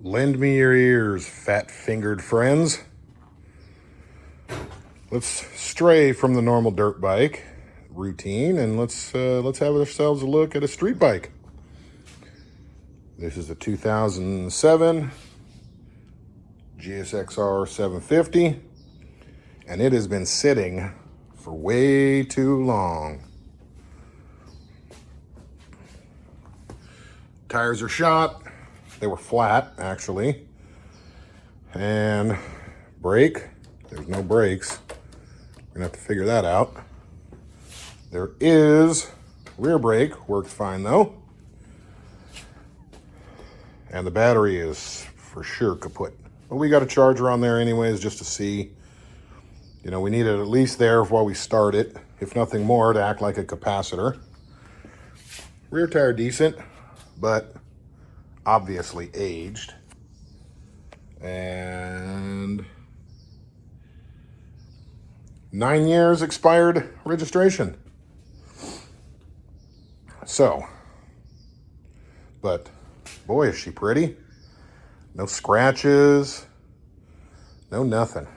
Lend me your ears, fat-fingered friends. Let's stray from the normal dirt bike routine and let's have ourselves a look at a street bike. This is a 2007 GSXR750, and it has been sitting for way too long. Tires are shot. They were flat, actually. And brake, there's no brakes. We're gonna have to figure that out. There is rear brake, works fine though. And the battery is for sure kaput. But we got a charger on there anyways, just to see. You know, we need it at least there while we start it, if nothing more, to act like a capacitor. Rear tire decent, but obviously aged. And 9 years expired registration. So, but boy, is she pretty. No scratches, no nothing.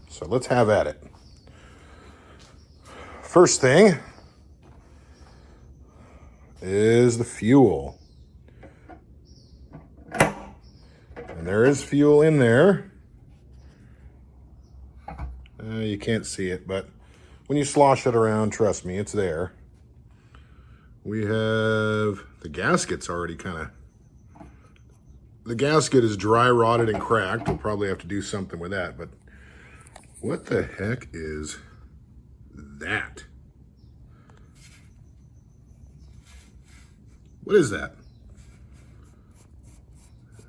So let's have at it. First thing is the fuel. And there is fuel in there. You can't see it, but when you slosh it around, trust me, it's there. We have the gasket's already the gasket is dry rotted and cracked. We'll probably have to do something with that, but what the heck is that? What is that?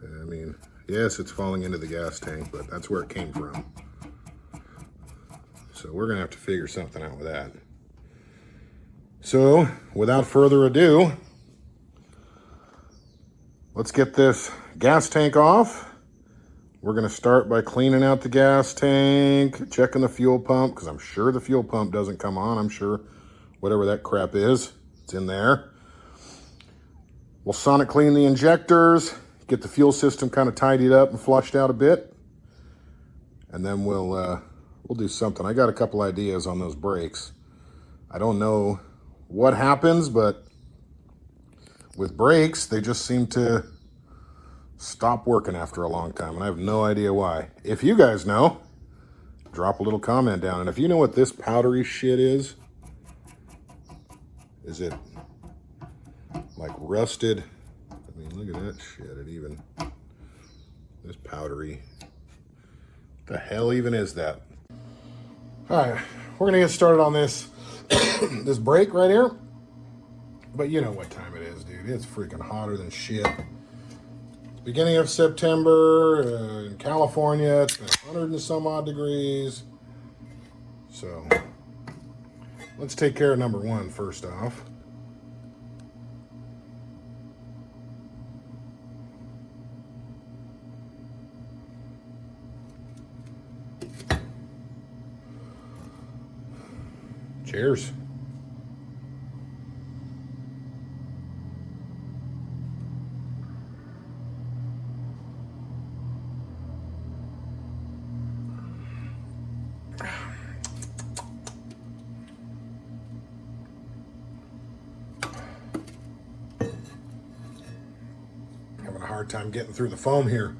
I mean, yes, it's falling into the gas tank, but that's where it came from. So we're gonna have to figure something out with that. So without further ado, let's get this gas tank off. We're gonna start by cleaning out the gas tank, checking the fuel pump, because I'm sure the fuel pump doesn't come on. I'm sure whatever that crap is, it's in there. We'll sonic clean the injectors, get the fuel system kind of tidied up and flushed out a bit. And then we'll do something. I got a couple ideas on those brakes. I don't know what happens, but with brakes, they just seem to stop working after a long time, and I have no idea why. If you guys know, drop a little comment down. And if you know what this powdery shit is it like rusted? I mean, look at that shit. This powdery. What the hell even is that? All right, we're gonna get started on this this brake right here. But you know what time it is, dude. It's freaking hotter than shit. Beginning of September in California, it's been 100 and some odd degrees. So let's take care of number one first off. Cheers. Having a hard time getting through the foam here.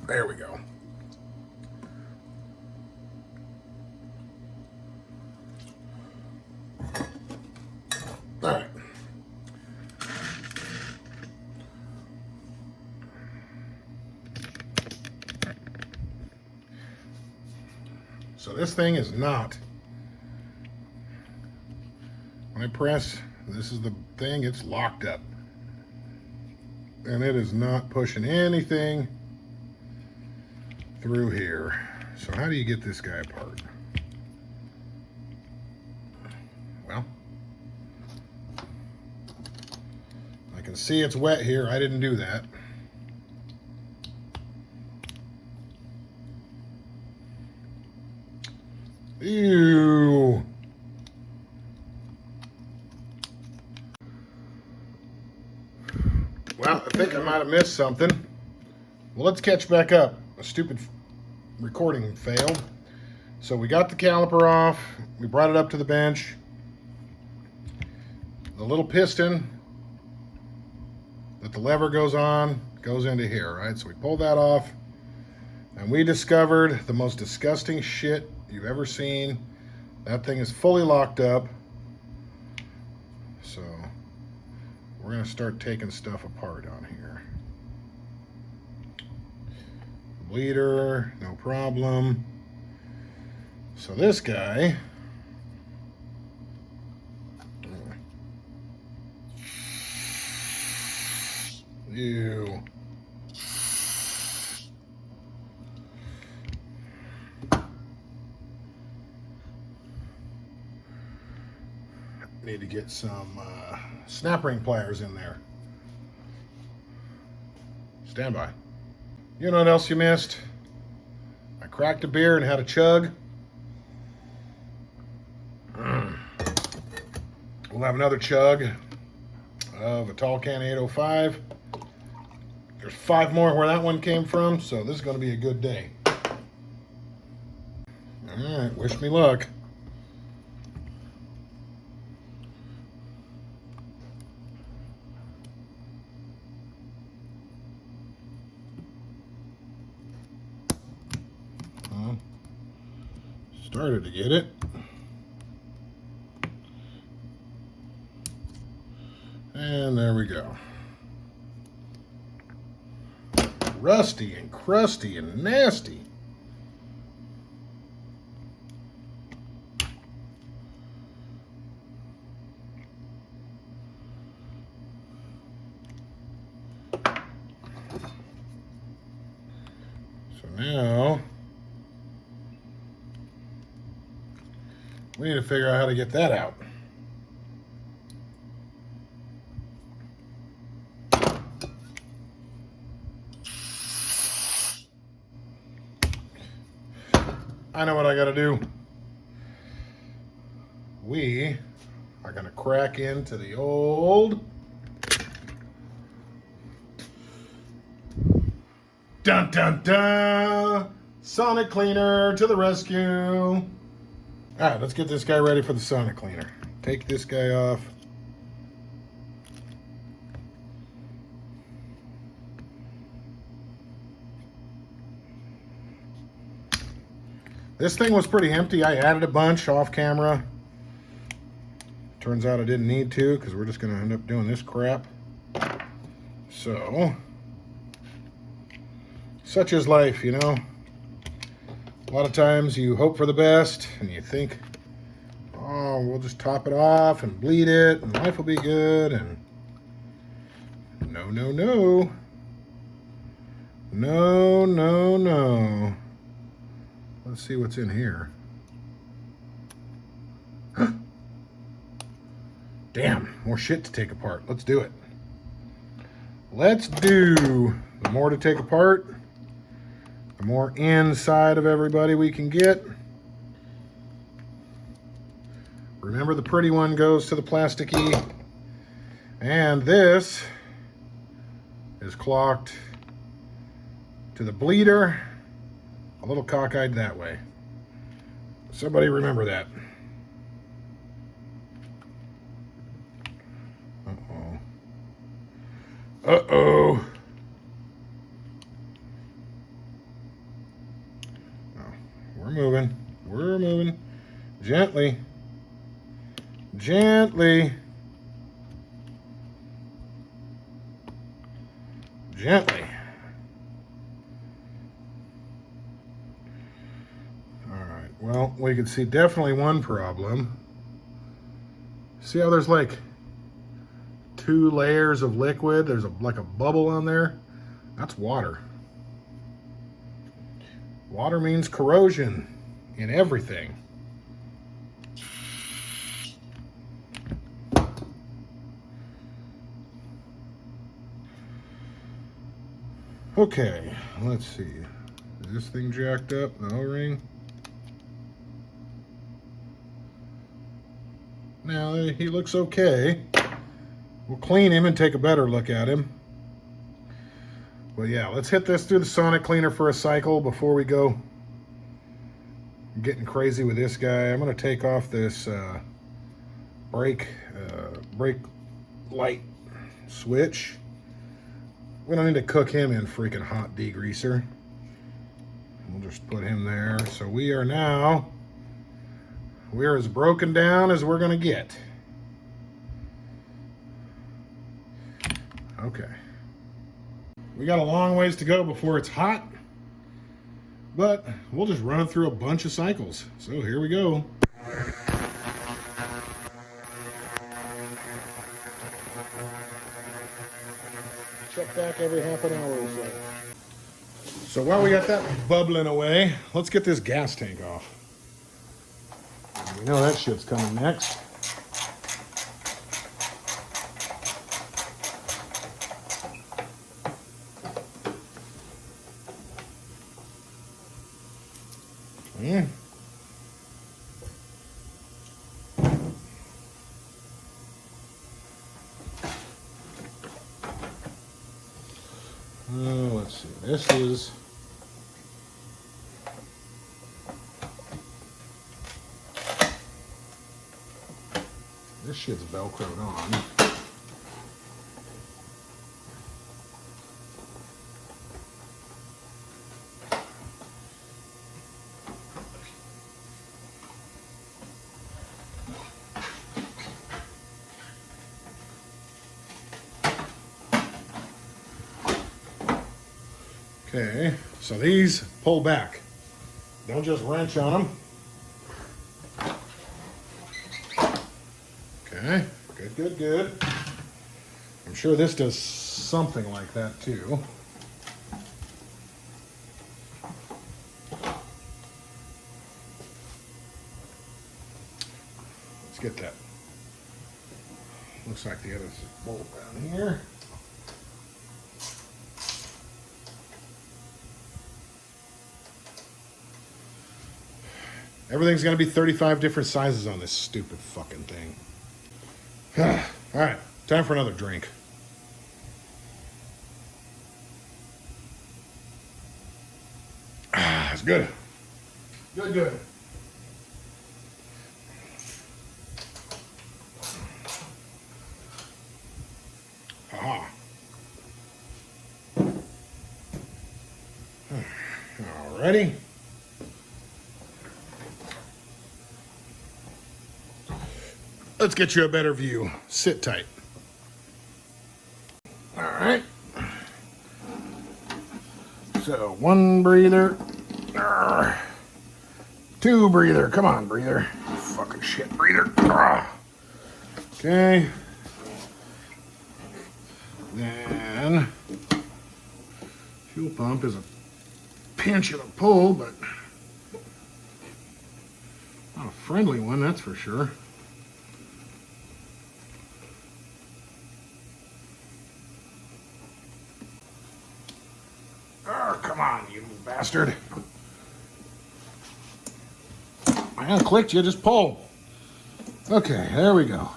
There we go. All right. So this thing is not, when I press, this is the thing, it's locked up. And it is not pushing anything through here. So how do you get this guy apart? Well, can see it's wet here. I didn't do that. Ew. Well, I think I might have missed something. Well, let's catch back up. A stupid recording failed. So we got the caliper off. We brought it up to the bench. The little piston that the lever goes on goes into here, right? So we pulled that off, and we discovered the most disgusting shit you've ever seen. That thing is fully locked up. So we're gonna start taking stuff apart on here. Bleeder, no problem. So this guy, ew. Need to get some snap ring pliers in there. Stand by. You know what else you missed? I cracked a beer and had a chug. We'll have another chug of a tall can 805. There's 5 more where that one came from, so this is going to be a good day. All right, wish me luck. Started to get it. And there we go. Rusty and crusty and nasty. So now we need to figure out how to get that out. I know what I got to do. We are going to crack into the old dun dun dun sonic cleaner to the rescue. All right, let's get this guy ready for the sonic cleaner. Take this guy off. This thing was pretty empty. I added a bunch off camera. Turns out I didn't need to because we're just going to end up doing this crap. So, such is life, you know. A lot of times you hope for the best and you think, oh, we'll just top it off and bleed it and life will be good. And no, no, no. No, no, no. Let's see what's in here. Damn, more shit to take apart. Let's do it. Let's do. The more to take apart, the more inside of everybody we can get. Remember, the pretty one goes to the plasticky. And this is clocked to the bleeder. A little cockeyed that way. Somebody remember that. Uh-oh. Uh-oh. Oh, we're moving. We're moving. Gently. Gently. Gently. Well, we can see definitely one problem. See how there's like 2 layers of liquid? There's like a bubble on there. That's water. Water means corrosion in everything. Okay, let's see. Is this thing jacked up, the O-ring? Now, he looks okay. We'll clean him and take a better look at him. Well, yeah, let's hit this through the sonic cleaner for a cycle before we go getting crazy with this guy. I'm going to take off this brake light switch. We don't need to cook him in freaking hot degreaser. We'll just put him there. So we're as broken down as we're going to get. Okay. We got a long ways to go before it's hot, but we'll just run it through a bunch of cycles. So here we go. Check back every half an hour or so. So while we got that bubbling away, let's get this gas tank off. We know that shit's coming next. Yeah. Let's see. This shit's Velcroed on. Okay, so these pull back. Don't just wrench on them. Okay, good. I'm sure this does something like that too. Let's get that. Looks like the other bolt down here. Everything's going to be 35 different sizes on this stupid fucking thing. All right, time for another drink. It's good. Good. Aha. Alrighty. Let's get you a better view. Sit tight. All right. So 1 breather. Two breather. Come on, breather. Fucking shit, breather. Okay. Then fuel pump is a pinch of the pull, but not a friendly one, that's for sure. Oh, come on, you bastard. I haven't clicked, you just pull. Okay, there we go.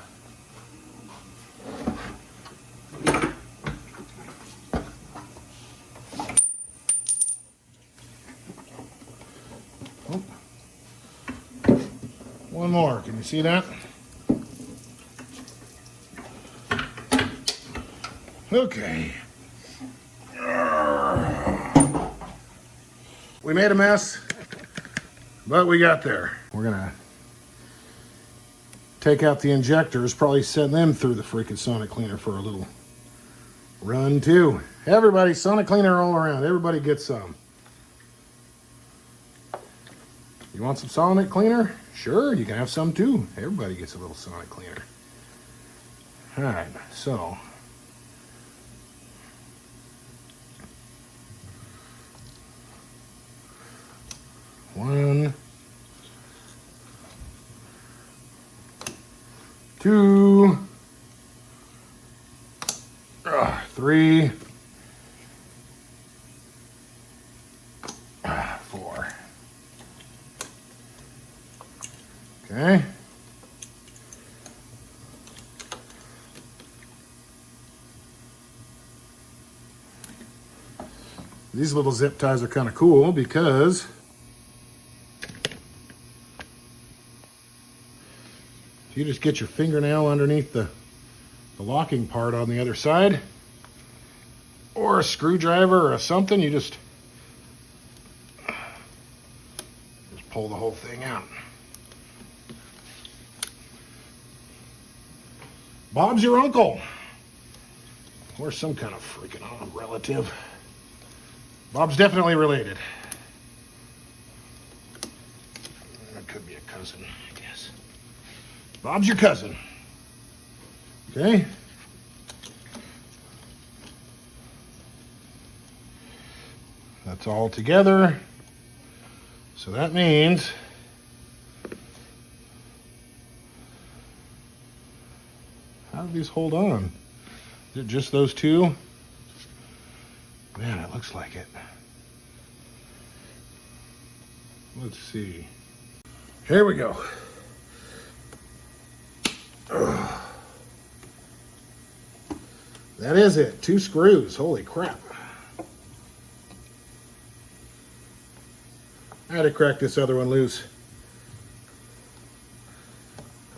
Oh. One more, can you see that? Okay. We made a mess, but we got there. We're gonna take out the injectors, probably send them through the freaking sonic cleaner for a little run too. Everybody, sonic cleaner all around. Everybody gets some. You want some sonic cleaner? Sure, you can have some too. Everybody gets a little sonic cleaner. All right, so. One, two, three, These little zip ties are kind of cool because you just get your fingernail underneath the locking part on the other side, or a screwdriver or something, you just pull the whole thing out. Bob's your uncle, or some kind of freaking relative. Bob's definitely related. That could be a cousin, I guess. Bob's your cousin. Okay. That's all together. So that means how do these hold on? Is it just those two? Man, it looks like it. Let's see. Here we go. Ugh. That is it. 2 screws. Holy crap. I had to crack this other one loose.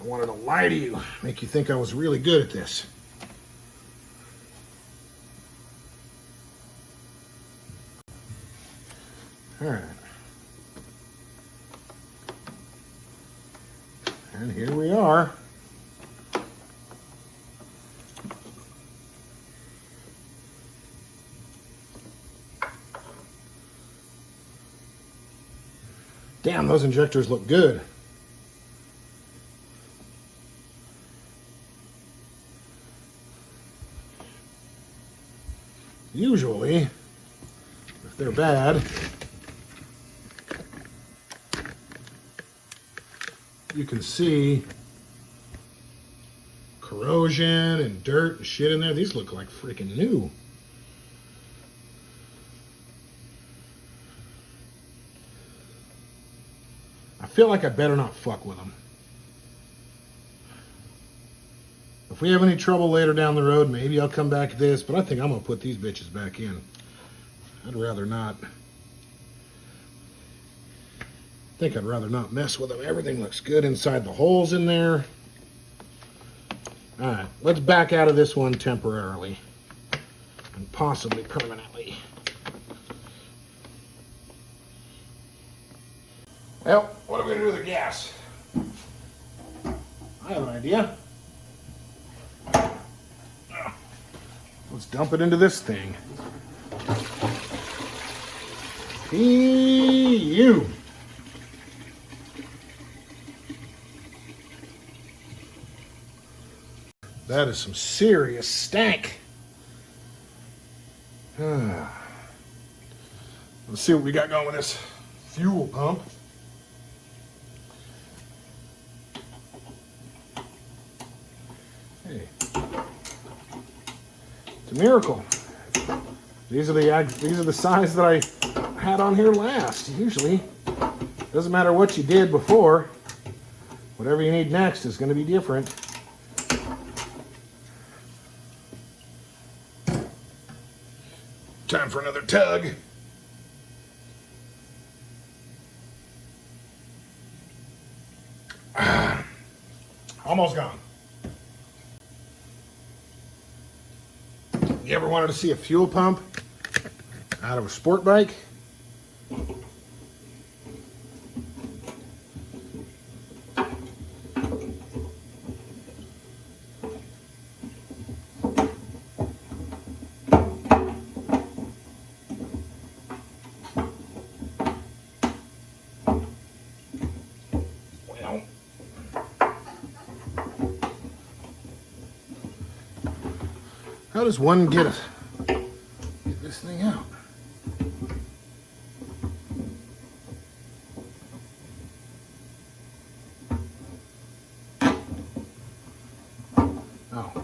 I wanted to lie to you, make you think I was really good at this. All right. And here we are. Damn, those injectors look good. Usually, if they're bad, you can see corrosion and dirt and shit in there. These look like freaking new. I feel like I better not fuck with them. If we have any trouble later down the road, maybe I'll come back to this, but I think I'm gonna put these bitches back in. I'd rather not. I think I'd rather not mess with them. Everything looks good inside the holes in there. All right, let's back out of this one temporarily and possibly permanently. Well, what are we gonna do with the gas? I have an idea. Let's dump it into this thing. P.U. That is some serious stank. Let's see what we got going with this fuel pump. Hey, it's a miracle. These are the size that I had on here last. Usually, doesn't matter what you did before. Whatever you need next is going to be different. Time for another tug. Almost gone. You ever wanted to see a fuel pump out of a sport bike? Well, how does one get this thing out? Oh,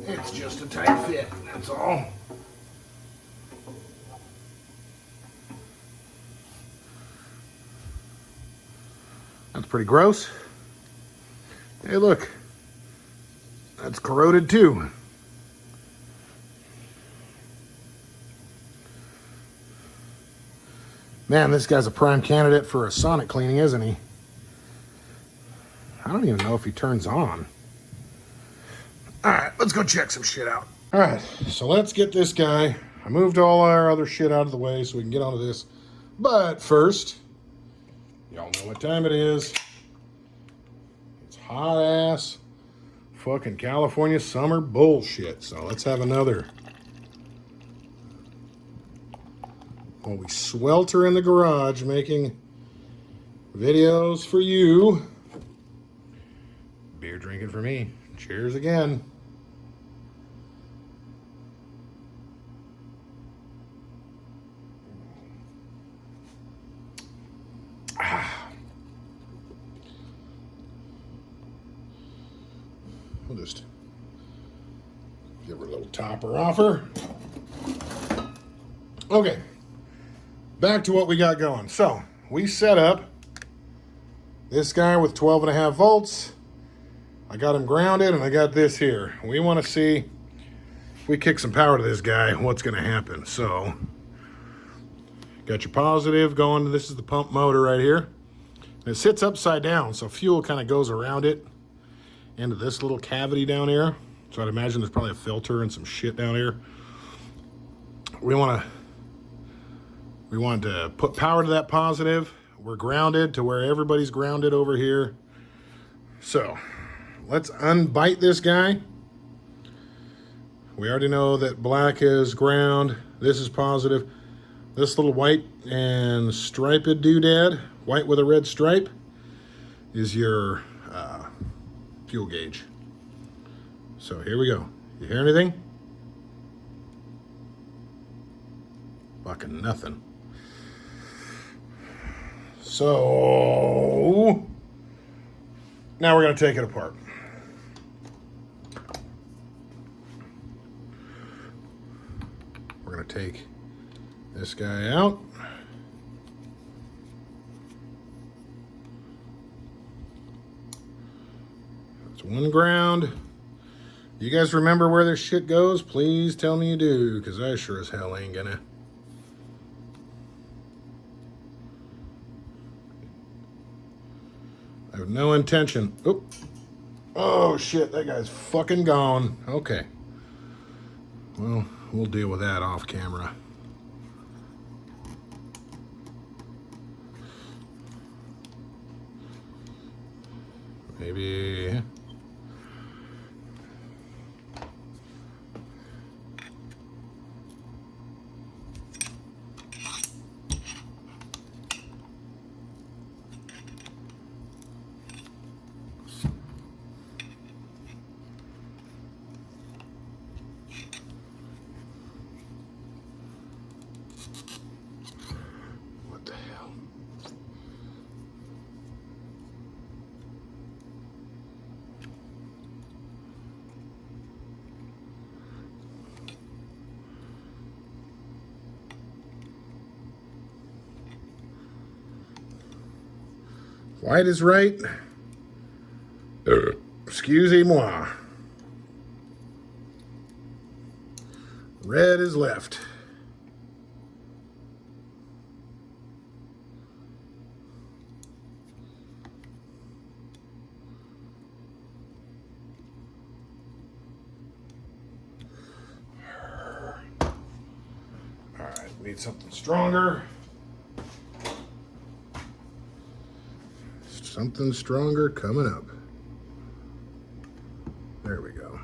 it's just a tight fit, that's all. That's pretty gross. Hey, look, that's corroded too. Man, this guy's a prime candidate for a sonic cleaning, isn't he? I don't even know if he turns on. All right, let's go check some shit out. All right, so let's get this guy. I moved all our other shit out of the way so we can get onto this. But first, y'all know what time it is. It's hot ass fucking California summer bullshit. So let's have another. While we swelter in the garage making videos for you. Beer drinking for me. Cheers again. We'll just give her a little topper off her. Okay, back to what we got going. So we set up this guy with 12.5 volts. I got him grounded, and I got this here. We want to see if we kick some power to this guy, what's going to happen. So got your positive going. This is the pump motor right here. And it sits upside down, so fuel kind of goes around it into this little cavity down here. So I'd imagine there's probably a filter and some shit down here. We want to put power to that positive. We're grounded to where everybody's grounded over here. So let's unbite this guy. We already know that black is ground. This is positive. This little white and striped doodad, white with a red stripe, is your fuel gauge. So here we go. You hear anything? Fucking nothing. So now we're going to take it apart. We're going to take this guy out. That's one ground. You guys remember where this shit goes? Please tell me you do, because I sure as hell ain't gonna. I have no intention. Oop. Oh shit, that guy's fucking gone. Okay. Well, we'll deal with that off camera. Maybe. What the hell? White is right. Excusez-moi. Red is left. All right, we need something stronger. Something stronger coming up. There we go.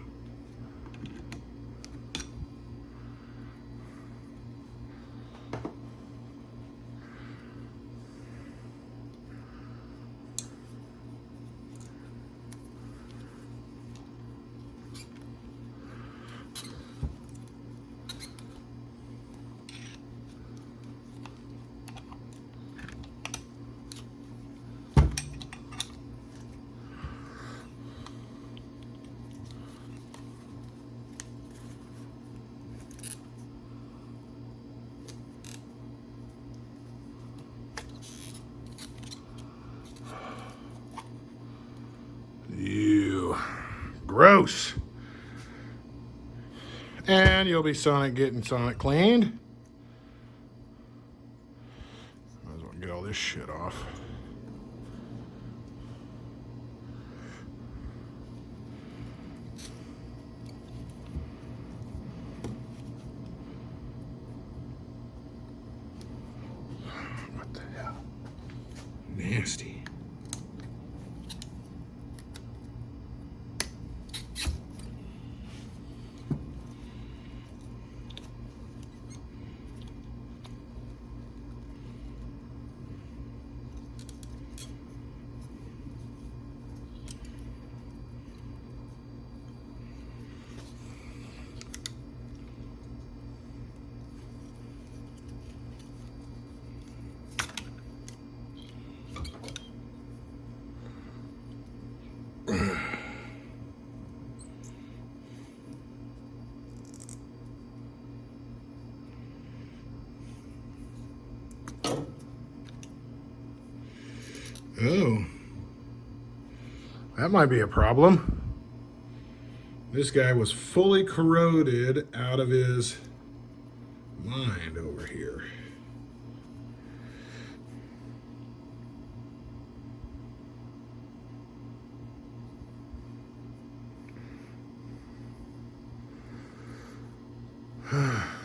Ew. Gross. And you'll be getting Sonic cleaned. this shit off. What the hell? Nasty. Oh, that might be a problem. This guy was fully corroded out of his mind over here.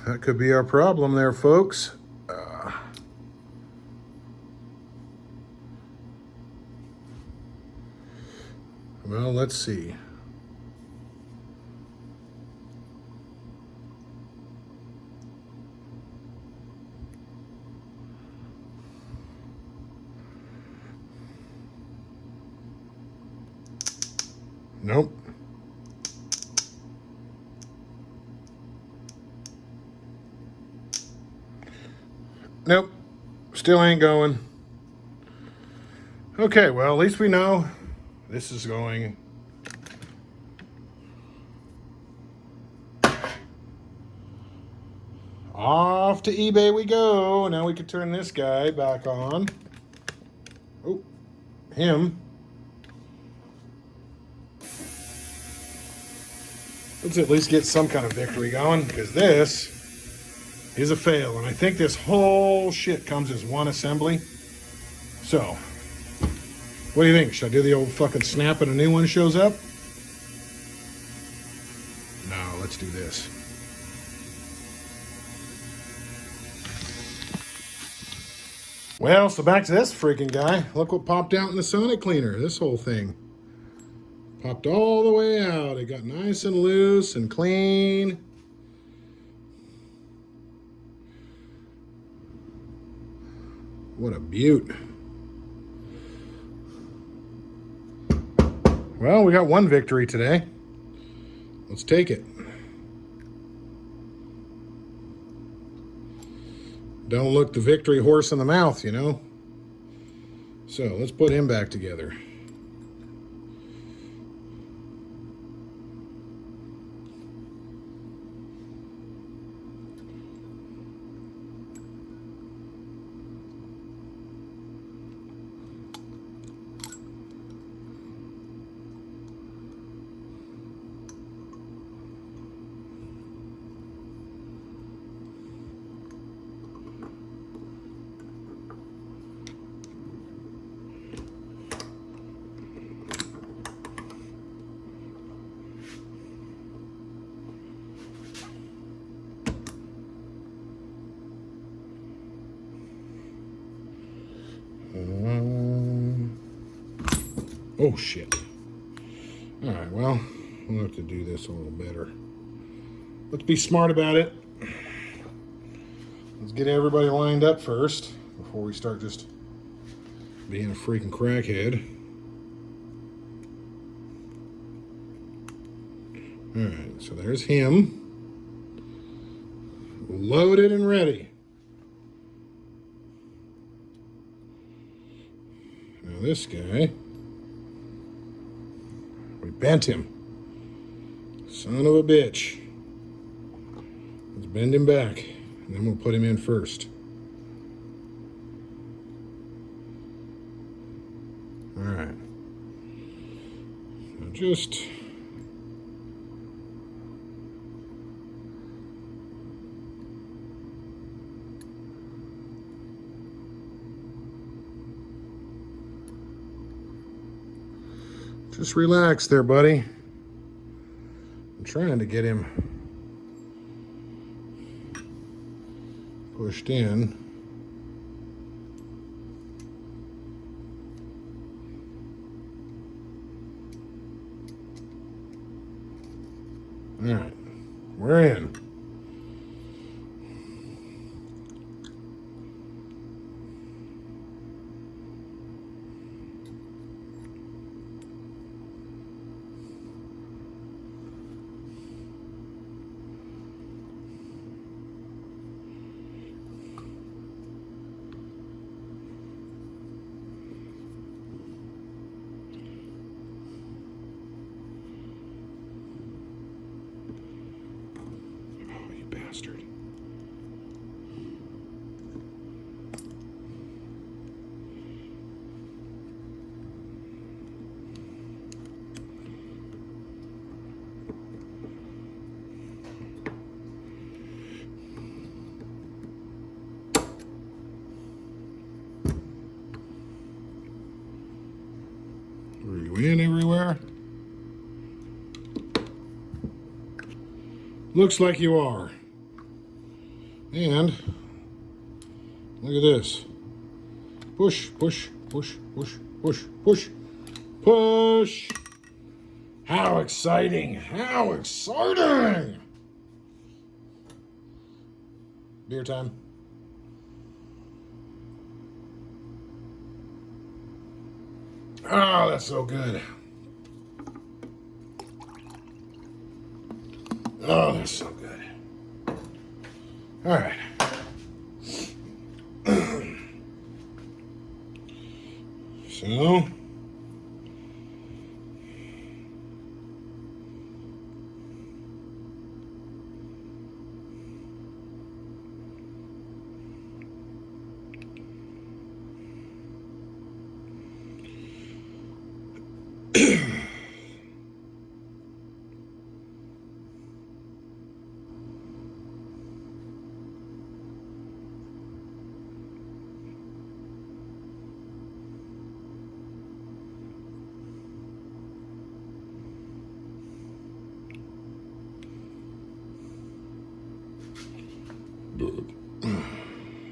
That could be our problem there, folks. Well, let's see. Nope. Nope. Still ain't going. Okay, well, at least we know this is going. Off to eBay we go. Now we can turn this guy back on. Oh, him. Let's at least get some kind of victory going, because this is a fail. And I think this whole shit comes as one assembly. So, what do you think? Should I do the old fucking snap and a new one shows up? No, let's do this. Well, so back to this freaking guy. Look what popped out in the Sonic cleaner. This whole thing popped all the way out. It got nice and loose and clean. What a beaut. Well, we got one victory today. Let's take it. Don't look the victory horse in the mouth, you know? So let's put him back together. Oh, shit. All right, well, we'll have to do this a little better. Let's be smart about it. Let's get everybody lined up first before we start just being a freaking crackhead. All right, so there's him. Loaded and ready. Now this guy, we bent him. Son of a bitch. Let's bend him back, and then we'll put him in first. All right. Now just Just relax there, buddy. I'm trying to get him pushed in. All right, we're in. Oh, you bastard. Are you in everywhere? Looks like you are. And look at this. Push, push, push, push, push, push, push. How exciting! How exciting! Beer time. Oh, that's so good. Oh, that's so good. All right. So,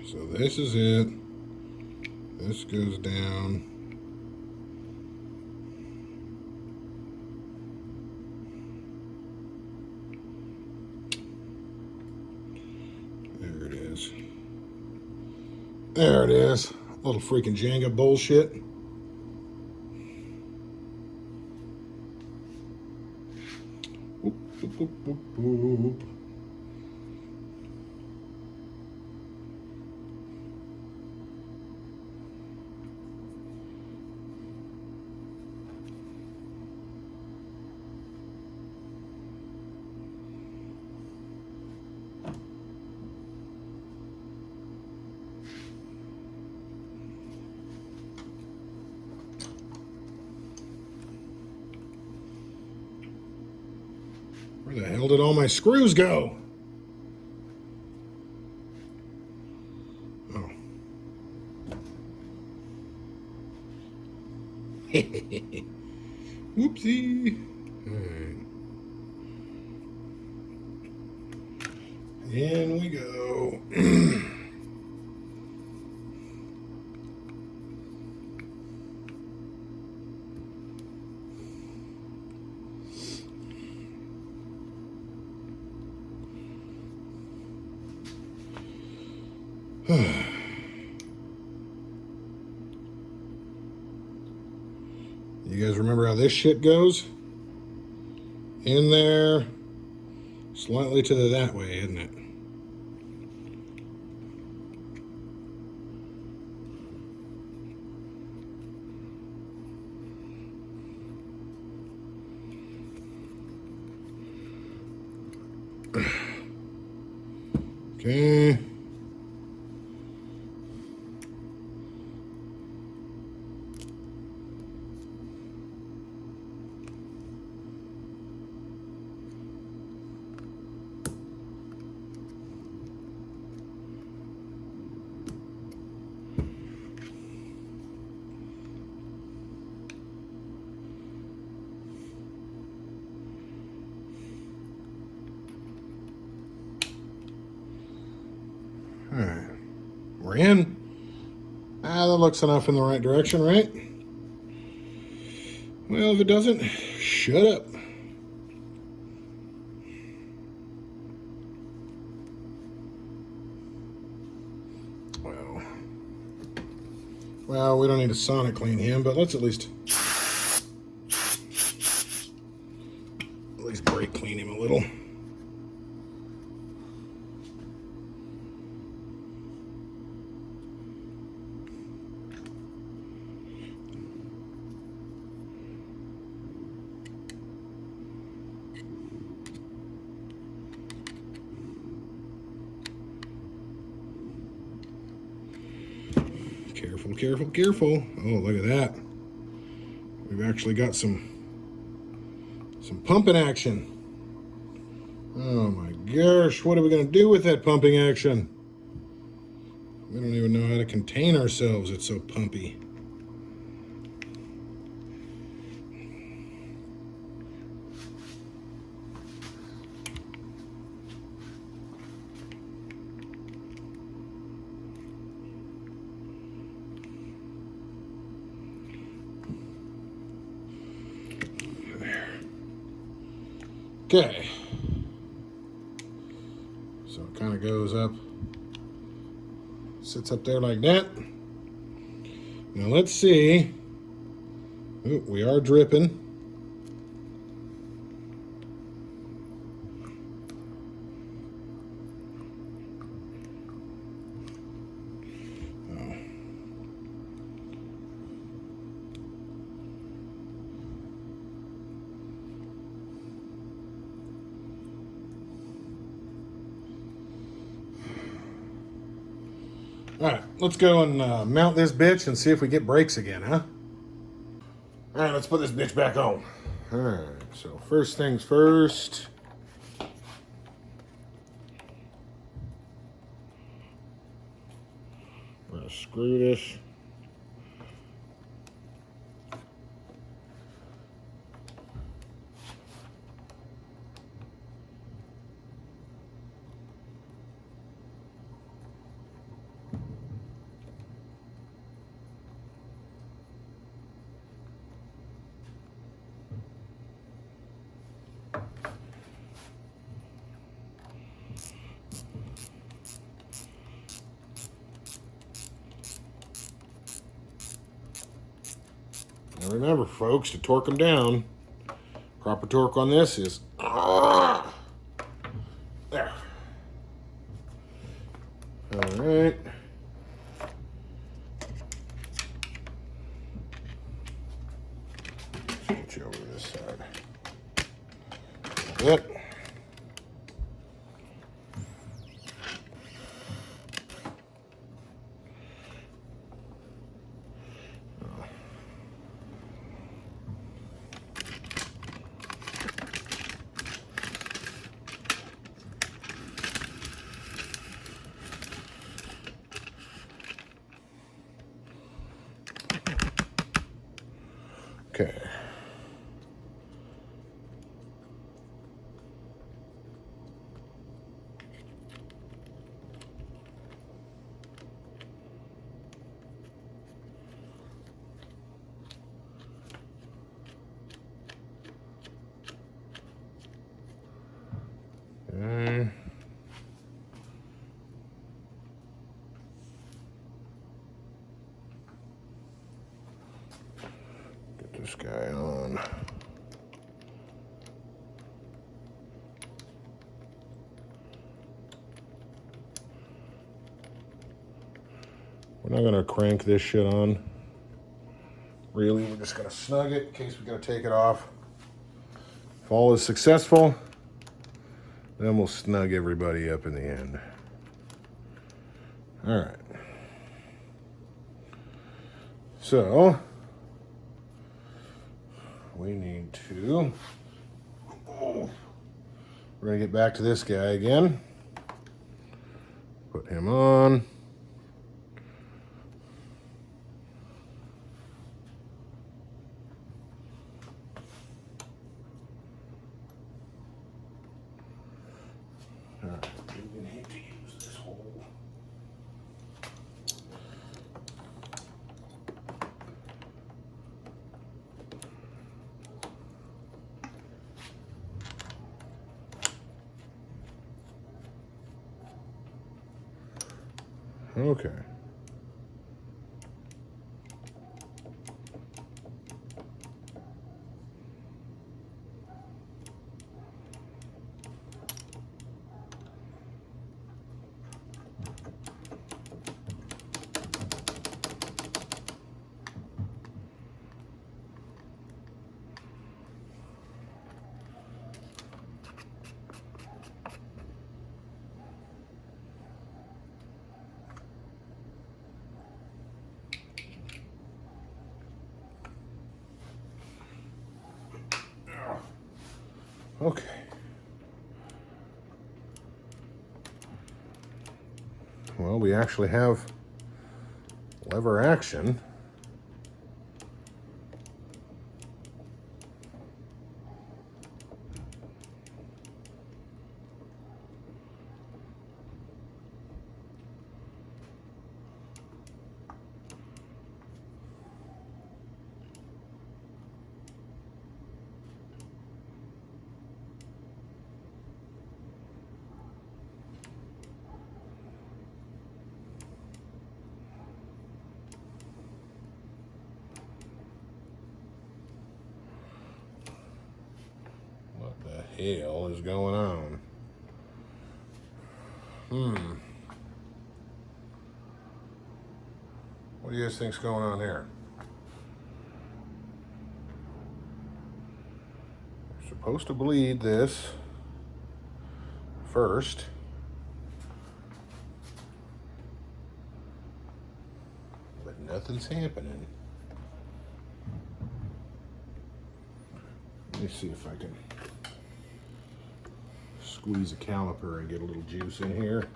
so this is it. This goes down. There it is. There it is. Little freaking Jenga bullshit. Boop, boop, boop, boop, boop. Where the hell did all my screws go? Oh. Whoopsie. All right. In we go. You guys remember how this shit goes? In there, slightly to the that way, isn't it? Okay. All right, we're in. That looks enough in the right direction, right? Well, if it doesn't, shut up. Well, we don't need to sonic clean him, but let's at least brake clean him a little. Careful, careful, careful. Oh, look at that. We've actually got some pumping action. Oh my gosh, what are we going to do with that pumping action? We don't even know how to contain ourselves. It's so pumpy. Okay. So it kind of goes up, sits up there like that. Now let's see. Ooh, we are dripping. All right, let's go and mount this bitch and see if we get brakes again, huh? All right, let's put this bitch back on. All right, so first things first. We're gonna screw this. Now remember, folks, to torque them down, proper torque on this is there. All right. Let's get you over to this side. Yep. Okay. Get this guy on. We're not going to crank this shit on. Really, we're just going to snug it in case we got to take it off. If all is successful, then we'll snug everybody up in the end. All right. So, we need to, we're going to get back to this guy again. Put him on. All right, we hate to use this hole. Okay. Okay. Well, we actually have lever action. What the hell is going on? What do you guys think's going on here? You're supposed to bleed this first. But nothing's happening. Let me see if I can squeeze a caliper and get a little juice in here.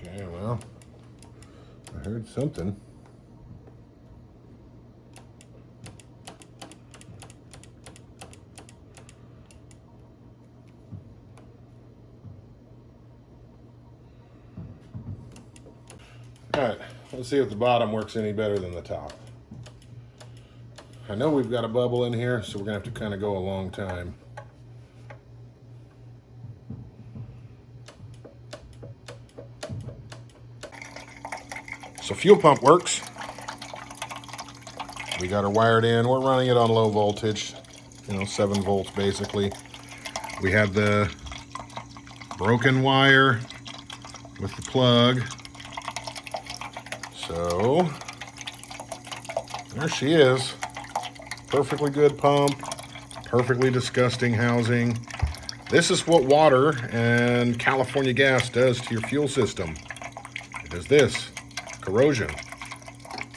Okay, well, I heard something. All right, let's see if the bottom works any better than the top. I know we've got a bubble in here, so we're gonna have to kind of go a long time. So fuel pump works. We got her wired in. We're running it on low voltage, 7 volts basically. We have the broken wire with the plug. So there she is. Perfectly good pump, perfectly disgusting housing. This is what water and California gas does to your fuel system. It does this, corrosion.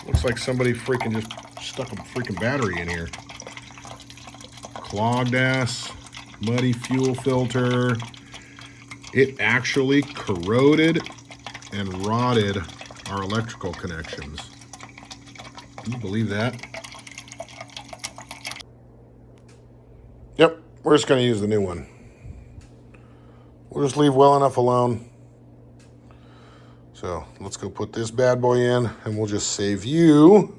Looks like somebody freaking just stuck a freaking battery in here. Clogged ass, muddy fuel filter. It actually corroded and rotted our electrical connections. Can you believe that? Yep, we're just gonna use the new one. We'll just leave well enough alone. So let's go put this bad boy in, and we'll just save you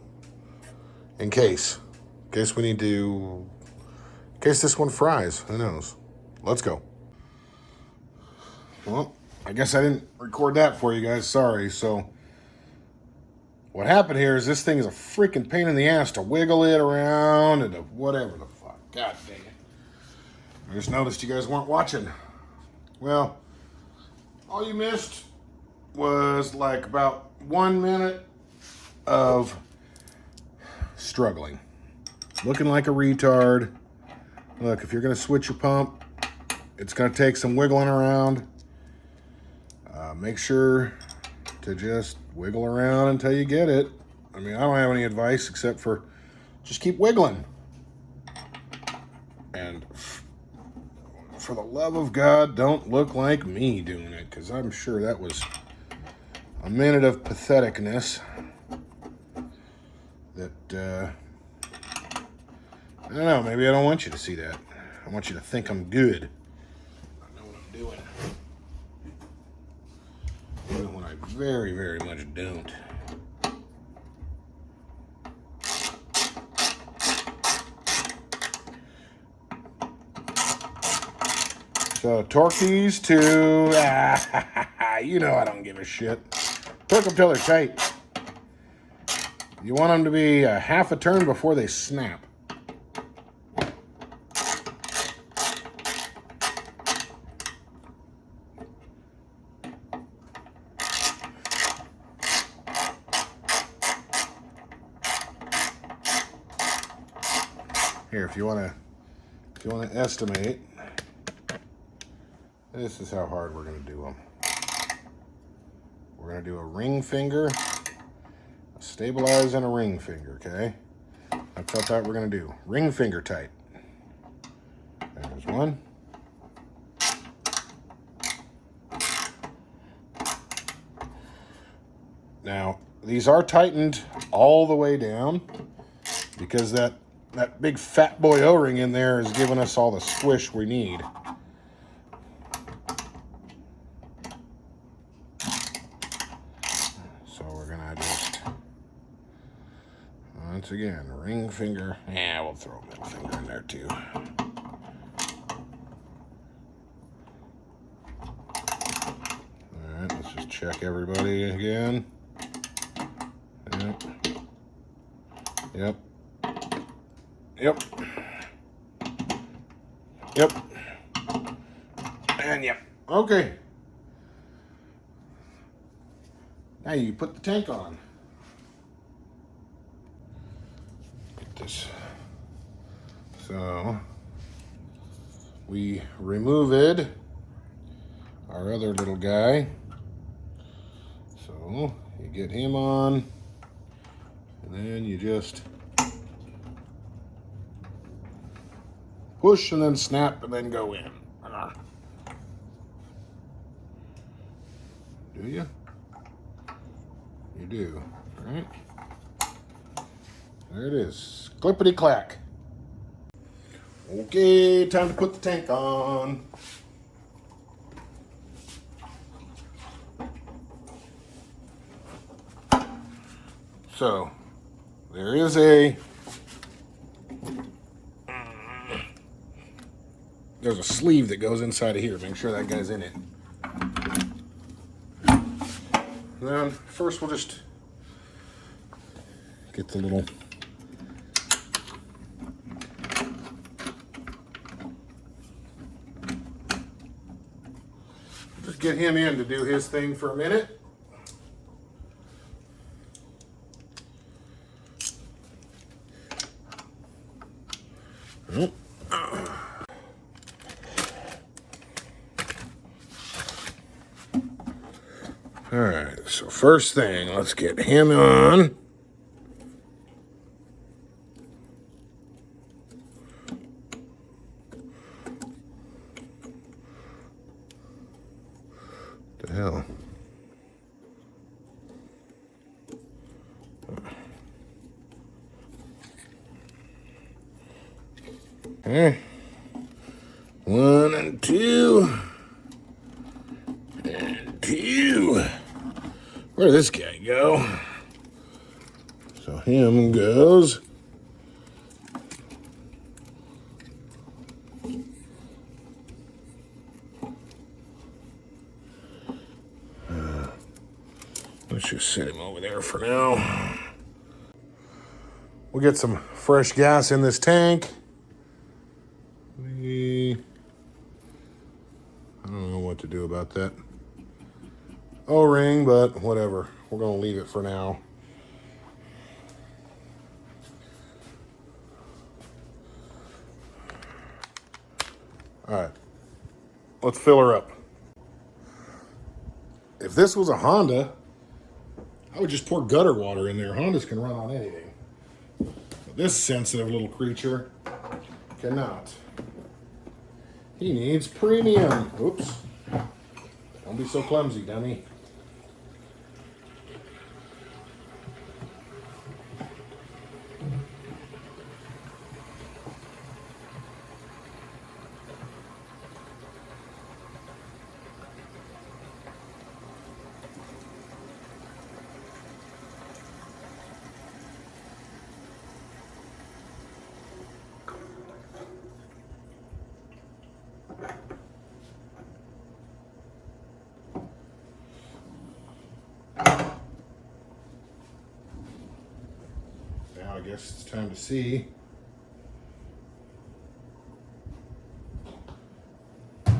in case we need to, in case this one fries. Who knows? Let's go. Well, I guess I didn't record that for you guys. Sorry. So what happened here is this thing is a freaking pain in the ass to wiggle it around and to whatever the fuck. God dang it. I just noticed you guys weren't watching. Well, all you missed was like about 1 minute of struggling. Looking like a retard. Look, if you're going to switch your pump, it's going to take some wiggling around. Make sure to just wiggle around until you get it. I mean, I don't have any advice except for just keep wiggling. And for the love of God, don't look like me doing it, because I'm sure that was a minute of patheticness that, I don't know, maybe I don't want you to see that. I want you to think I'm good. I know what I'm doing. Even when I very, very much don't. So torque these to, you know I don't give a shit. Torque them till they're tight. You want them to be a half a turn before they snap. Here, if you want to estimate, this is how hard we're going to do them. We're going to do a ring finger, a stabilize, and a ring finger, okay? That's what I thought we're going to do. Ring finger tight. There's one. Now, these are tightened all the way down because that big fat boy O-ring in there is giving us all the squish we need. So we're gonna just, once again, ring finger. Yeah, we'll throw a middle finger in there too. All right, let's just check everybody again. Yep. Yep. Yep. Yep. And yep. Okay. Now you put the tank on. Get this. So we removed our other little guy. So you get him on, and then you just push and then snap and then go in. Do you? You do, right? There it is. Clippity clack. Okay, time to put the tank on. So, there is there's a sleeve that goes inside of here. Make sure that guy's in it. Then first we'll just get the little just get him in to do his thing for a minute. All right, so first thing, let's get him on. What the hell? Okay. 1 and 2. And 2. Where did this guy go? So him goes. Let's just set him over there for now. We'll get some fresh gas in this tank. about that O-ring, but whatever. We're going to leave it for now. All right, let's fill her up. If this was a Honda, I would just pour gutter water in there. Hondas can run on anything. But this sensitive little creature cannot. He needs premium. Oops. Don't be so clumsy, dummy. Now I guess it's time to see. Oops.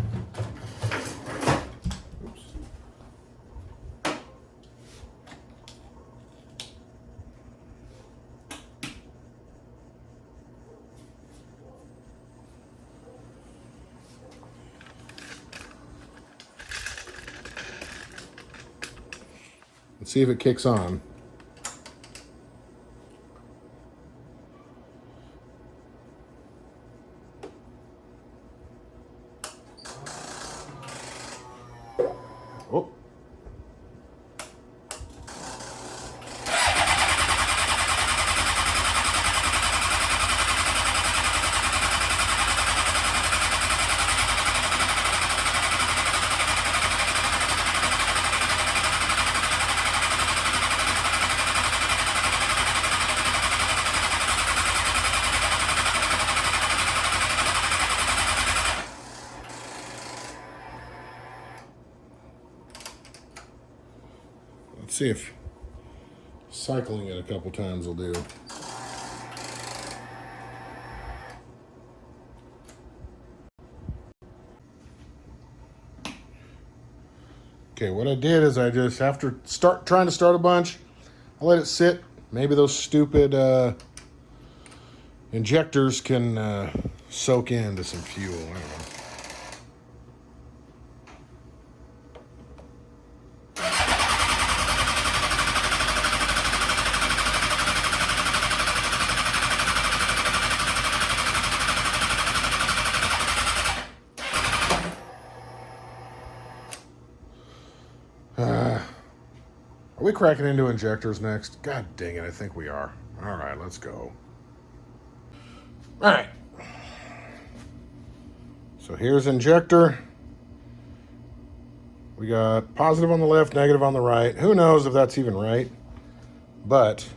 Let's see if it kicks on. Oh. Let's see if cycling it a couple times will do. Okay, what I did is I just, after trying to start a bunch, I let it sit. Maybe those stupid injectors can soak into some fuel. I don't know. Are we cracking into injectors next? God dang it, I think we are. All right, let's go. All right. So here's injector. We got positive on the left, negative on the right. Who knows if that's even right? But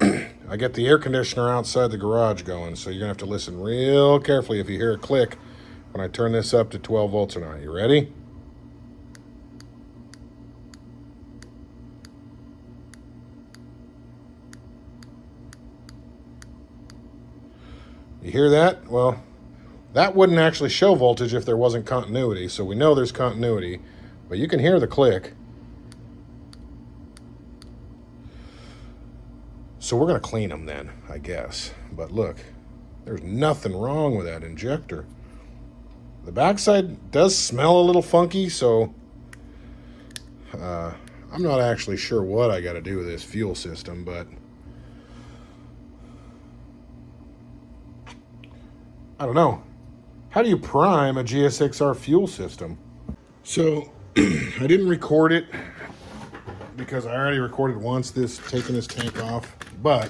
I get the air conditioner outside the garage going, so you're going to have to listen real carefully if you hear a click when I turn this up to 12 volts or not. You ready? You hear that? Well, that wouldn't actually show voltage if there wasn't continuity, so we know there's continuity, but you can hear the click. So we're going to clean them then, I guess. But look, there's nothing wrong with that injector. The backside does smell a little funky, so I'm not actually sure what I got to do with this fuel system, but I don't know. How do you prime a GSXR fuel system? So I didn't record it because I already recorded once taking this tank off, but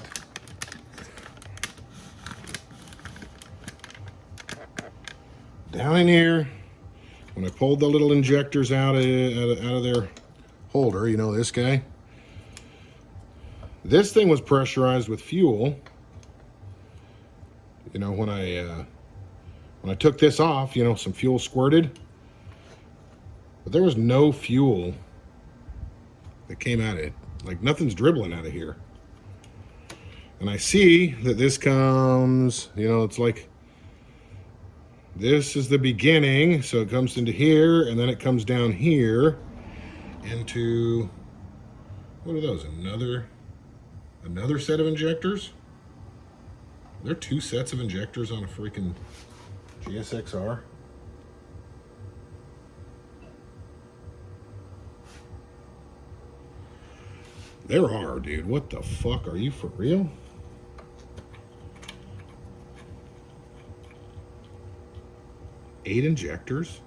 down in here, when I pulled the little injectors out of their holder, you know, this guy, this thing was pressurized with fuel. You know, when I took this off, you know, some fuel squirted, but there was no fuel that came out of it. Like, nothing's dribbling out of here. And I see that this comes, you know, it's like This is the beginning, so it comes into here, and then it comes down here into, what are those, another set of injectors? Are there two sets of injectors on a freaking GSXR? There are, dude. What the fuck? Are you for real? Eight injectors?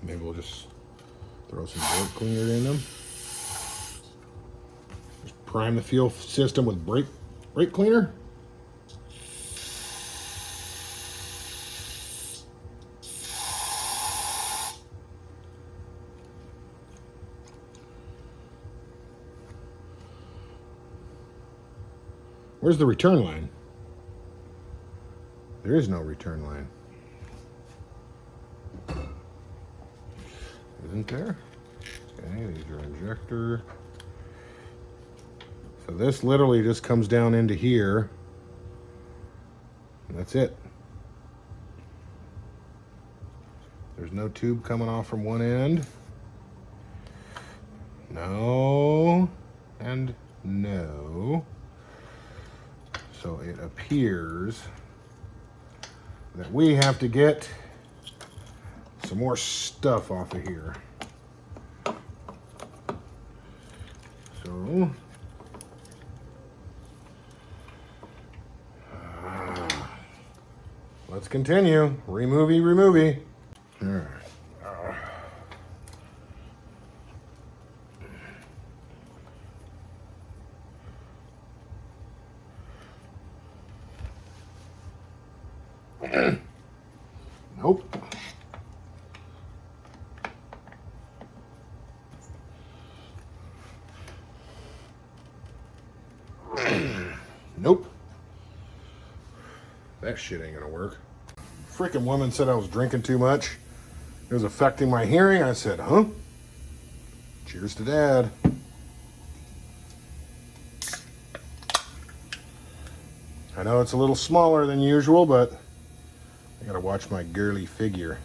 Maybe we'll just throw some brake cleaner in them. Just prime the fuel system with brake cleaner. Where's the return line? There is no return line. Isn't there? Okay, these are injector. So this literally just comes down into here. And that's it. There's no tube coming off from one end. No. And no. So it appears that we have to get some more stuff off of here. So let's continue. Removey. All right. Nope. Nope. That shit ain't gonna work. Freaking woman said I was drinking too much. It was affecting my hearing. I said, huh? Cheers to Dad. I know it's a little smaller than usual, but I gotta watch my girly figure.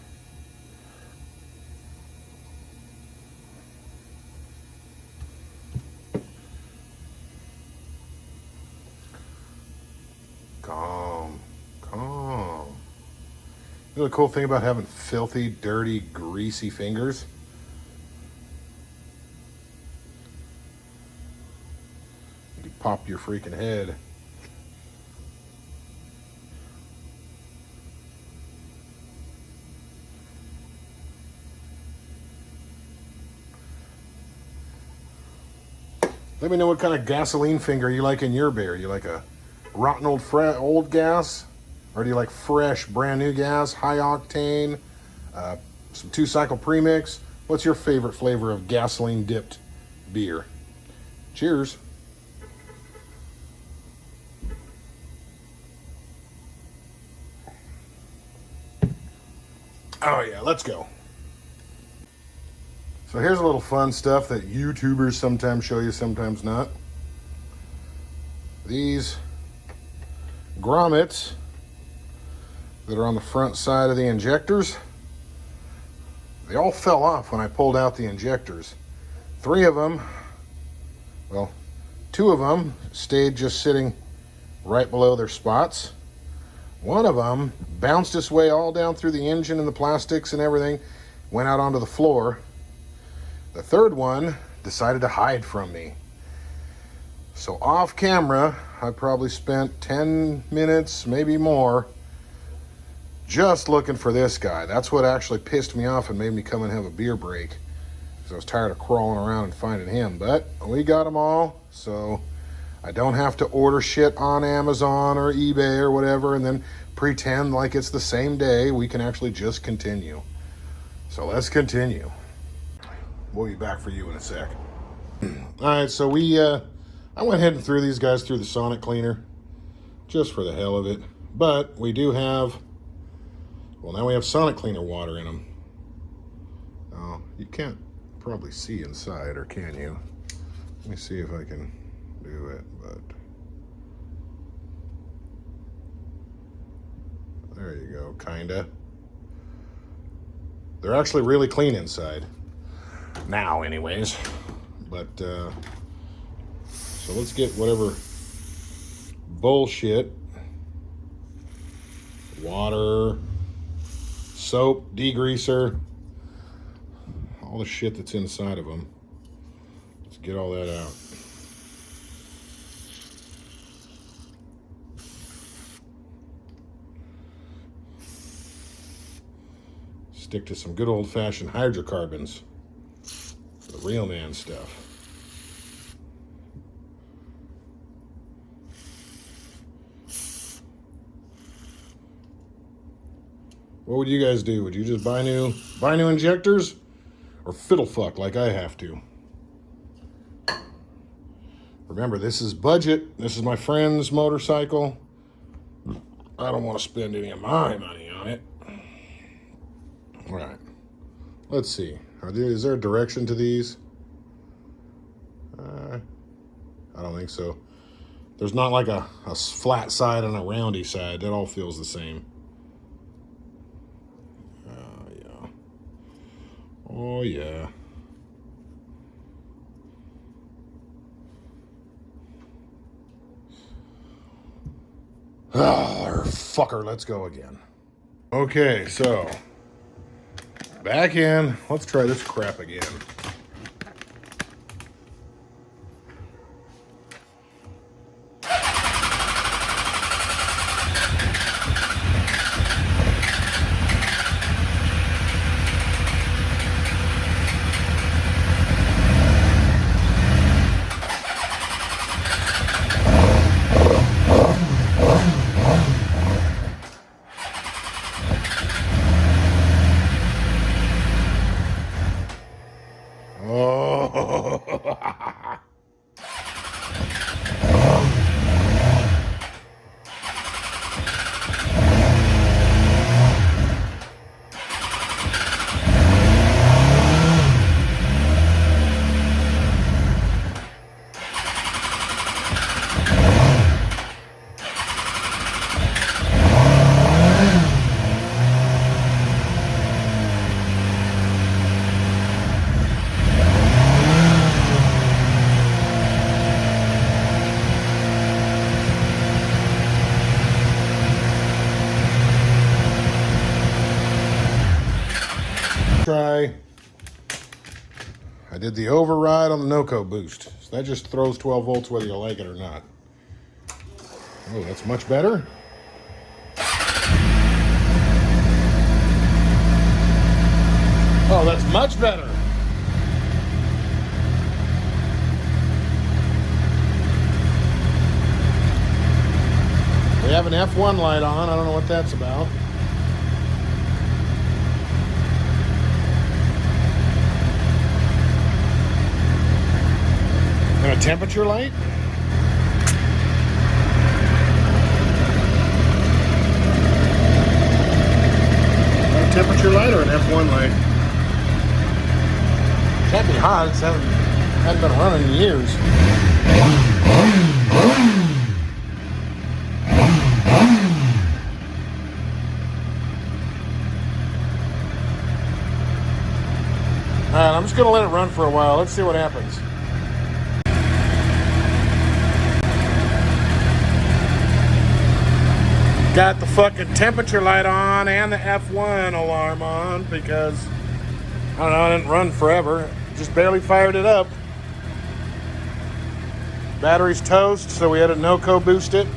Calm. You know the cool thing about having filthy, dirty, greasy fingers? You can pop your freaking head. Let me know what kind of gasoline finger you like in your beer. You like a rotten old gas? Or do you like fresh, brand new gas, high octane, some 2-cycle premix? What's your favorite flavor of gasoline dipped beer? Cheers. Oh yeah, let's go. So here's a little fun stuff that YouTubers sometimes show you, sometimes not. These grommets that are on the front side of the injectors, they all fell off when I pulled out the injectors. 3 of them, well, 2 of them stayed just sitting right below their spots. 1 of them bounced its way all down through the engine and the plastics and everything, went out onto the floor. The 3rd one decided to hide from me. So off camera, I probably spent 10 minutes, maybe more, just looking for this guy. That's what actually pissed me off and made me come and have a beer break, because I was tired of crawling around and finding him. But we got them all, so I don't have to order shit on Amazon or eBay or whatever and then pretend like it's the same day. We can actually just continue. So let's continue. We'll be back for you in a sec. All right, so I went ahead and threw these guys through the sonic cleaner just for the hell of it. But we do have, well, now we have sonic cleaner water in them. Oh, you can't probably see inside, or can you? Let me see if I can do it, but there you go, kinda. They're actually really clean inside. Now, anyways. But, so let's get whatever bullshit, water, soap, degreaser, all the shit that's inside of them. Let's get all that out. Stick to some good old-fashioned hydrocarbons. The real man stuff. What would you guys do? Would you just buy new injectors? Or fiddle fuck like I have to? Remember, this is budget. This is my friend's motorcycle. I don't want to spend any of my money on it. All right. Let's see. Is there a direction to these? I don't think so. There's not like a flat side and a roundy side. That all feels the same. Yeah. Oh, yeah. Ah, fucker, let's go again. Okay, so back in. Let's try this crap again. Try. I did the override on the NOCO boost. So that just throws 12 volts whether you like it or not. Oh, that's much better. Oh, that's much better. We have an F1 light on. I don't know what that's about. And a temperature light? A temperature light or an F1 light? Can't be hot. It hasn't been running in years. Alright, I'm just going to let it run for a while. Let's see what happens. Got the fucking temperature light on and the F1 alarm on because, I don't know, I didn't run forever. Just barely fired it up. Battery's toast, so we had to NOCO boost it.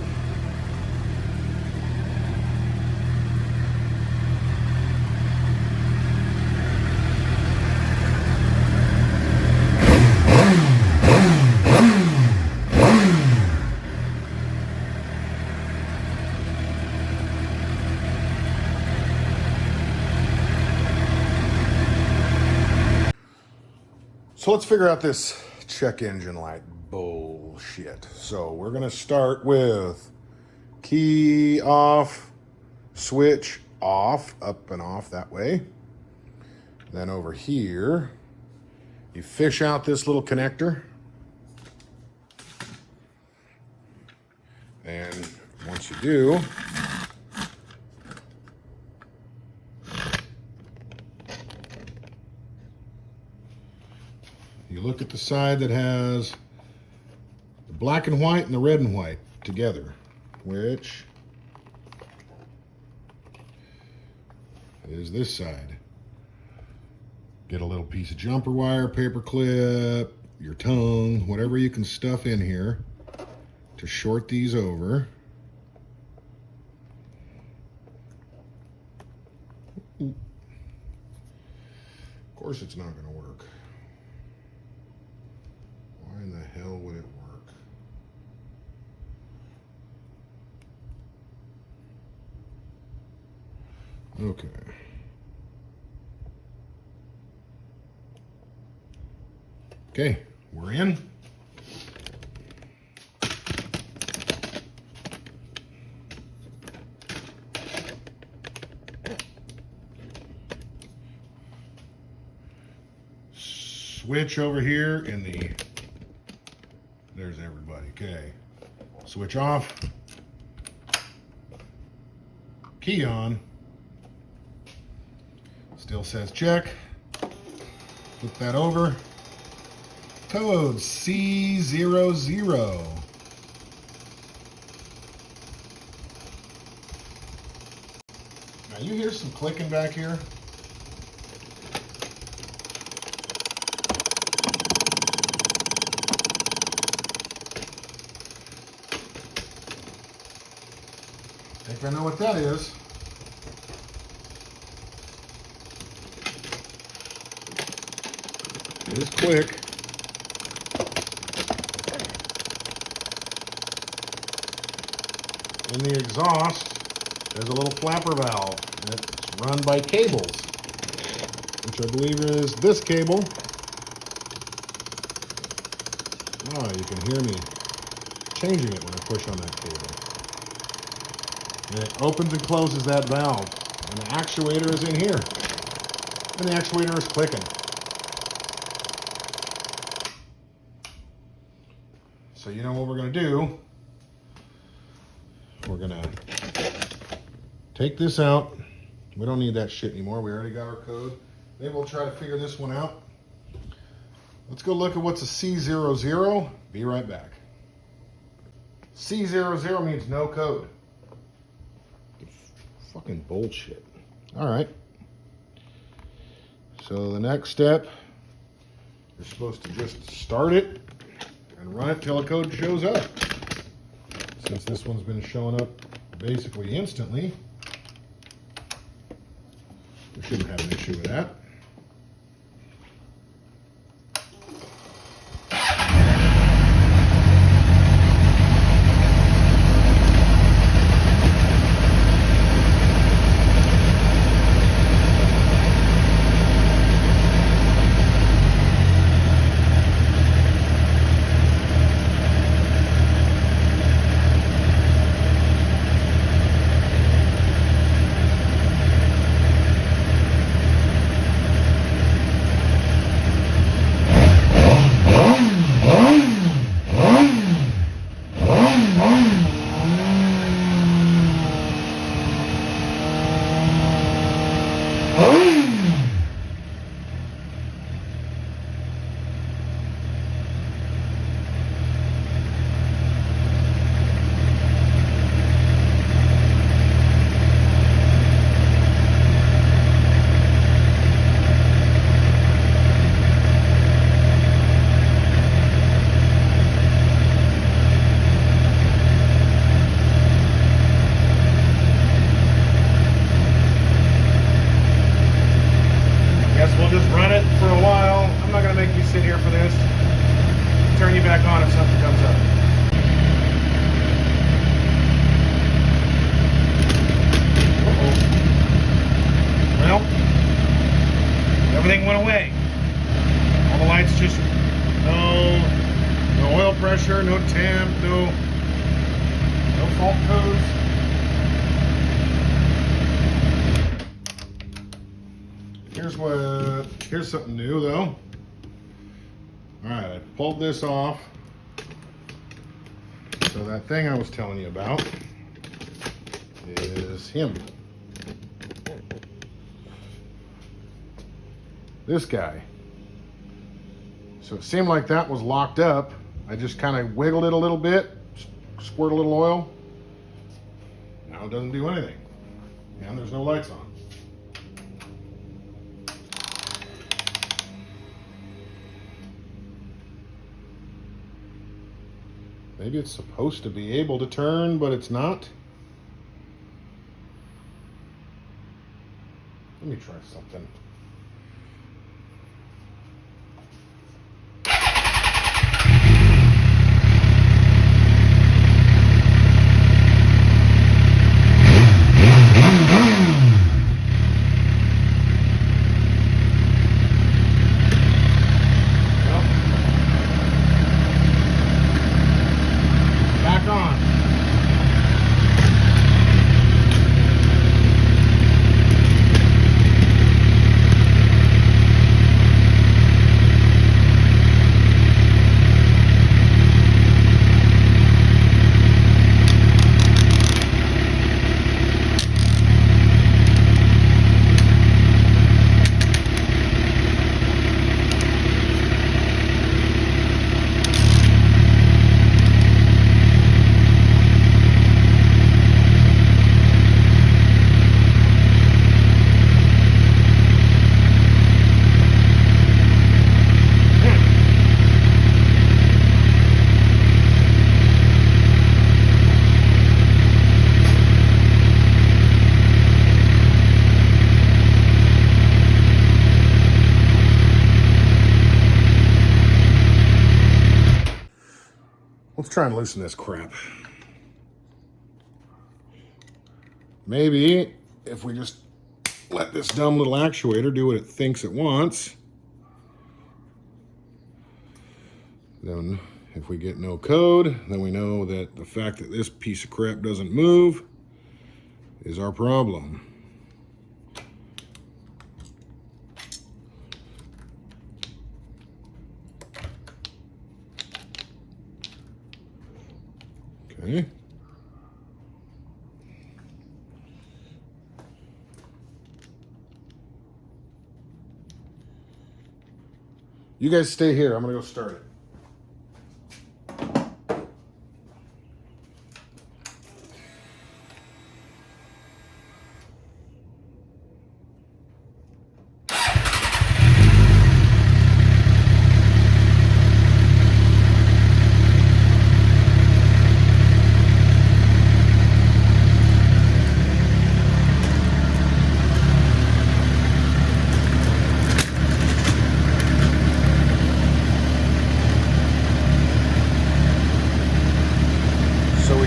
So let's figure out this check engine light bullshit. So we're going to start with key off, switch off, up and off that way. Then over here, you fish out this little connector. do you look at the side that has the black and white and the red and white together, which is this side. Get a little piece of jumper wire, paper clip, your tongue, whatever you can stuff in here to short these over. Of course it's not going to work. Why in the hell would it work? Okay. Okay, we're in. Switch over here in the, there's everybody, okay. Switch off. Key on. Still says check. Flip that over. Code C00. Now you hear some clicking back here? I think I know what that is. It is quick. In the exhaust, there's a little flapper valve, and it's run by cables, which I believe is this cable. Oh, you can hear me changing it when I push on that cable. And it opens and closes that valve, and the actuator is in here, and the actuator is clicking. So you know what we're going to do? We're gonna take this out. We don't need that shit anymore. We already got our code. Maybe we'll try to figure this one out. Let's go look at what's a C00. Be right back. C00 means no code. Fucking bullshit. All right. So the next step, you're supposed to just start it and run it till a code shows up. Since this one's been showing up basically instantly, we shouldn't have an issue with that. Turn you back on if something comes up. Well, everything went away. All the lights just, no oil pressure, no temp, no fault codes. Here's something new though. All right, I pulled this off. So that thing I was telling you about, is him. This guy. So it seemed like that was locked up. I just kind of wiggled it a little bit, squirt a little oil. Now it doesn't do anything. And there's no lights on. Maybe it's supposed to be able to turn, but it's not. Let me try something. Let's try and loosen this crap. Maybe if we just let this dumb little actuator do what it thinks it wants, then if we get no code, then we know that the fact that this piece of crap doesn't move is our problem. Okay. You guys stay here. I'm gonna go start it.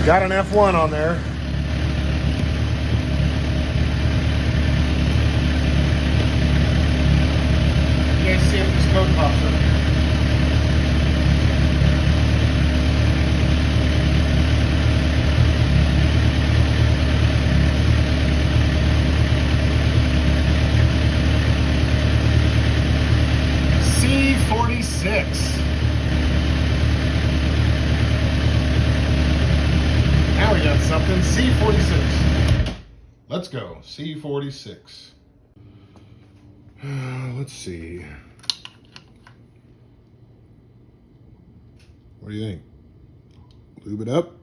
Got an F1 on there. You guys see if this code pops up. C46. Now we got something. C46. Let's go. C46. Let's see. What do you think? Lube it up?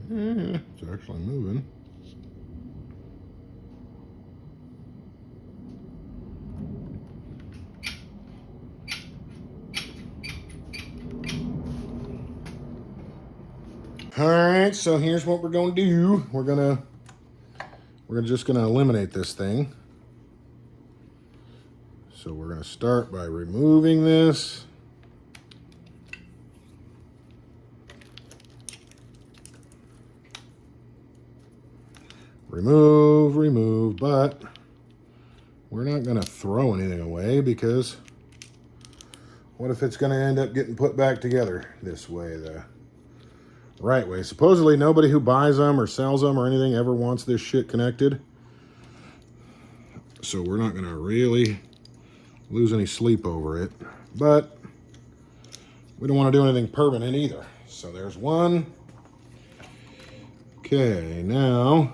Yeah, it's actually moving. All right, so here's what we're going to do. We're just going to eliminate this thing. So we're going to start by removing this. Remove, but we're not going to throw anything away, because what if it's going to end up getting put back together this way? right way. Supposedly nobody who buys them or sells them or anything ever wants this shit connected. So we're not going to really lose any sleep over it. But we don't want to do anything permanent either. So there's one. Okay, now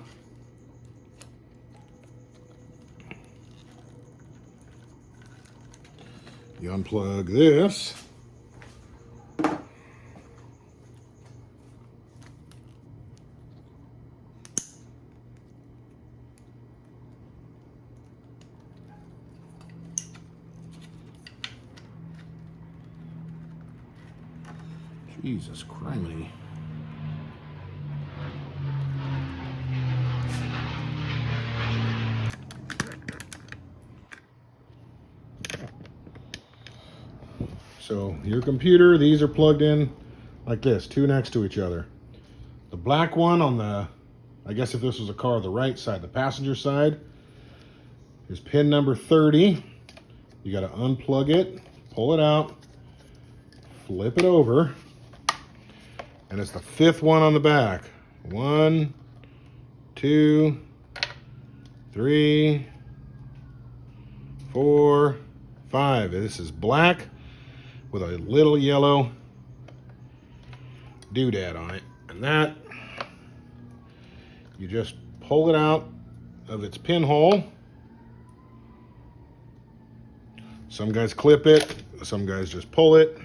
you unplug this. Jesus criminy. So your computer, these are plugged in like this, two next to each other. The black one on the, I guess if this was a car, the right side, the passenger side, is pin number 30. You got to unplug it, pull it out, flip it over, and it's the fifth one on the back. 1, 2, 3, 4, 5. This is black with a little yellow doodad on it. And that, you just pull it out of its pinhole. Some guys clip it, some guys just pull it.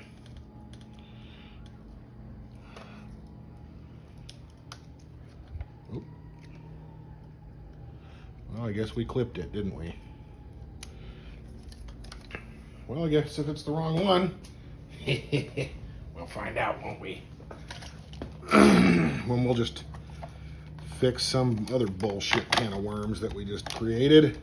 Well, I guess we clipped it, didn't we? Well, I guess if it's the wrong one, we'll find out, won't we? When we'll just fix some other bullshit can of worms that we just created.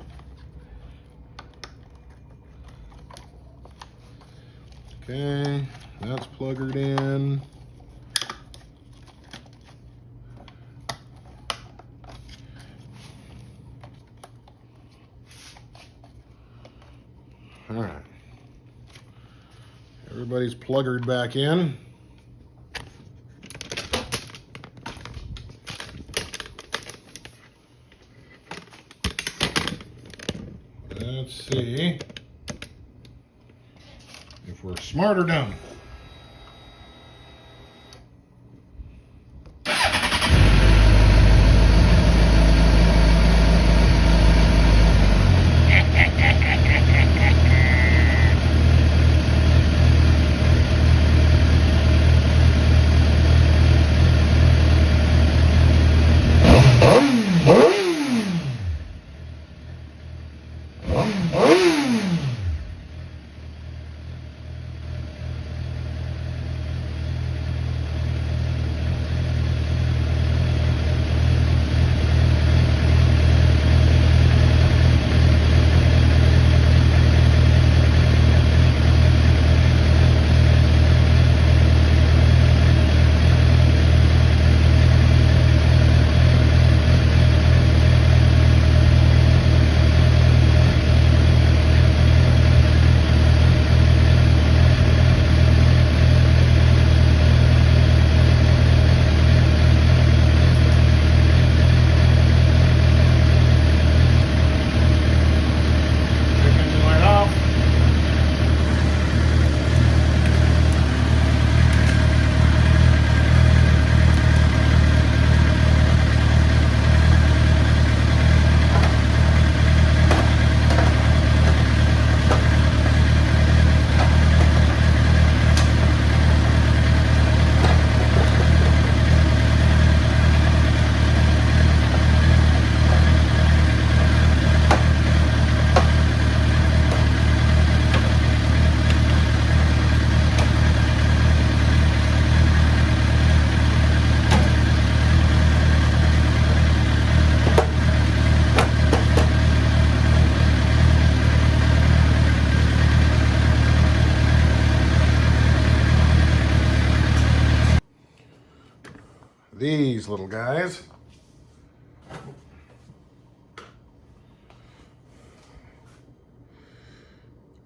Okay, that's pluggered in. All right. Everybody's pluggered back in. Let's see if we're smart or dumb. These little guys.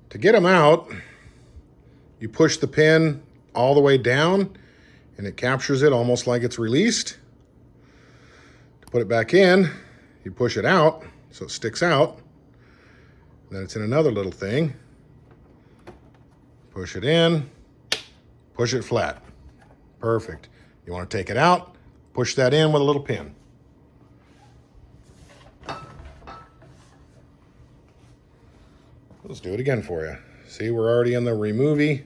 To get them out, you push the pin all the way down and it captures it almost like it's released. To put it back in, you push it out so it sticks out. Then it's in another little thing. Push it in, push it flat. Perfect. You want to take it out, push that in with a little pin. Let's do it again for you. See, we're already in the removey.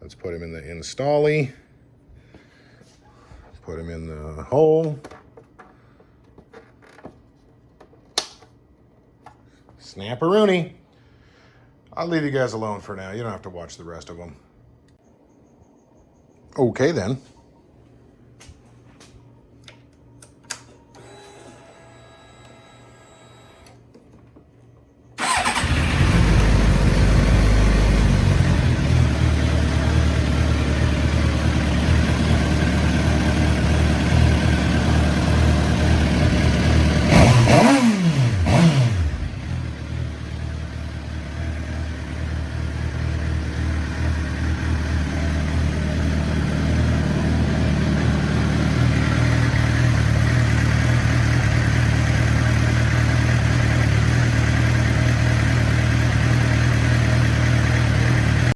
Let's put him in the installee. Put him in the hole. Snap-a-rooney. I'll leave you guys alone for now. You don't have to watch the rest of them. Okay then.